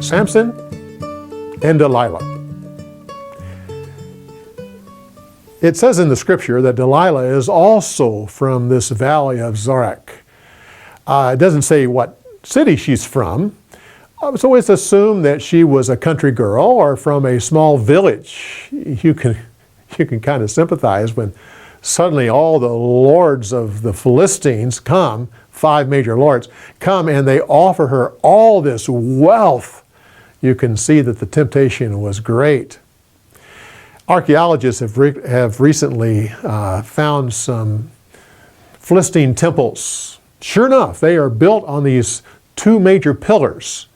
Samson and Delilah. It says in the scripture that Delilah is also from this valley of Zarek. It doesn't say what city she's from, so it's assumed that she was a country girl or from a small village. You can kind of sympathize when suddenly all the lords of the Philistines come, 5 major lords, come and they offer her all this wealth. You can see that the temptation was great. Archaeologists have recently found some Philistine temples. Sure enough, they are built on these 2 major pillars.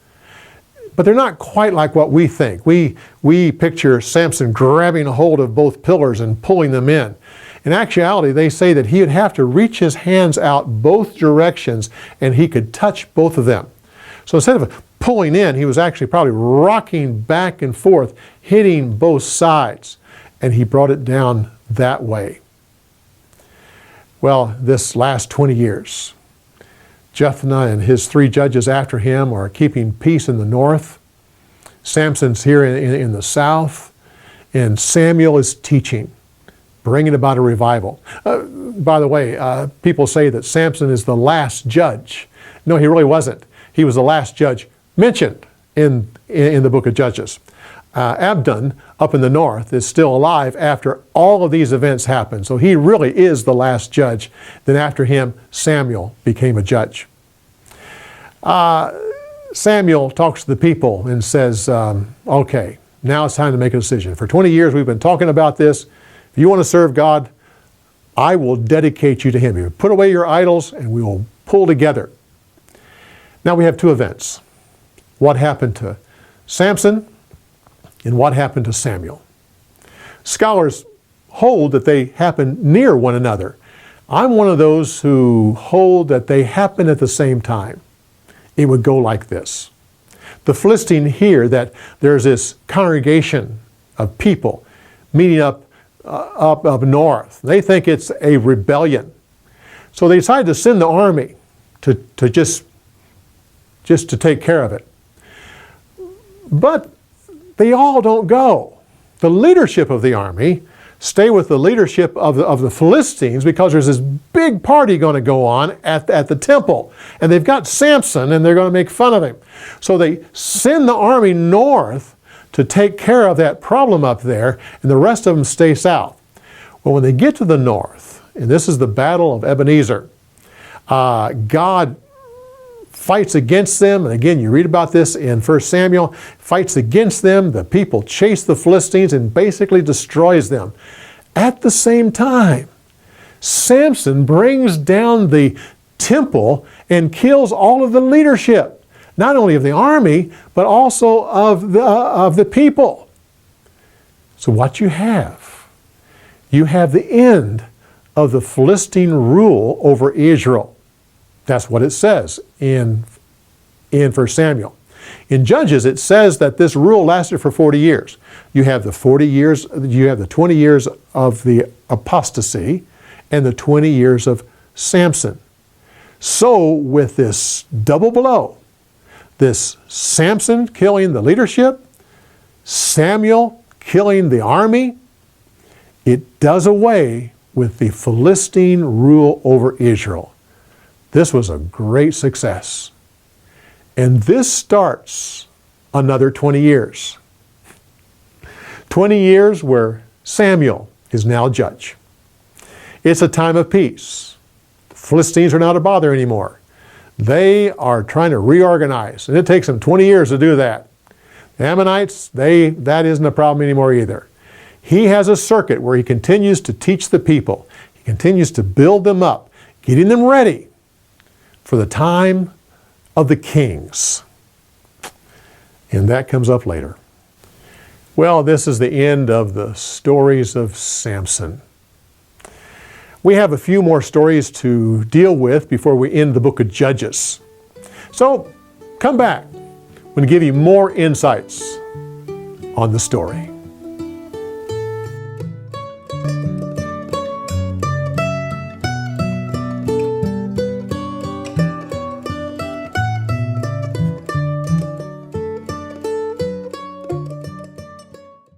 But they're not quite like what we think. We picture Samson grabbing a hold of both pillars and pulling them in. In actuality, they say that he would have to reach his hands out both directions and he could touch both of them. So instead of pulling in, he was actually probably rocking back and forth, hitting both sides. And he brought it down that way. Well, this last 20 years, Jephthah and his 3 judges after him are keeping peace in the north. Samson's here in the south. And Samuel is teaching, bringing about a revival. By the way, people say that Samson is the last judge. No, he really wasn't. He was the last judge mentioned in the book of Judges. Abdon, up in the north, is still alive after all of these events happened. So he really is the last judge. Then after him, Samuel became a judge. Samuel talks to the people and says, okay, now it's time to make a decision. For 20 years we've been talking about this. If you want to serve God, I will dedicate you to Him. You put away your idols and we will pull together. Now we have 2 events. What happened to Samson and what happened to Samuel? Scholars hold that they happened near one another. I'm one of those who hold that they happened at the same time. It would go like this. The Philistine hear that there's this congregation of people meeting up north. They think it's a rebellion. So they decide to send the army to just to take care of it. But they all don't go. The leadership of the army stay with the leadership of the Philistines because there's this big party going to go on at the temple. And they've got Samson and they're going to make fun of him. So they send the army north to take care of that problem up there, and the rest of them stay south. Well, when they get to the north, and this is the Battle of Ebenezer, God fights against them, and again you read about this in 1 Samuel, fights against them, the people chase the Philistines and basically destroys them. At the same time, Samson brings down the temple and kills all of the leadership, not only of the army, but also of the people. So what you have the end of the Philistine rule over Israel. That's what it says in 1 Samuel. In Judges, it says that this rule lasted for 40 years. You have the 40 years, you have the 20 years of the apostasy and the 20 years of Samson. So with this double blow, this Samson killing the leadership, Samuel killing the army, it does away with the Philistine rule over Israel. This was a great success. And this starts another 20 years. 20 years where Samuel is now judge. It's a time of peace. The Philistines are not a bother anymore. They are trying to reorganize, and it takes them 20 years to do that. The Ammonites, that isn't a problem anymore either. He has a circuit where he continues to teach the people. He continues to build them up, getting them ready for the time of the kings. And that comes up later. Well, this is the end of the stories of Samson. We have a few more stories to deal with before we end the book of Judges. So come back. I'm going to give you more insights on the story.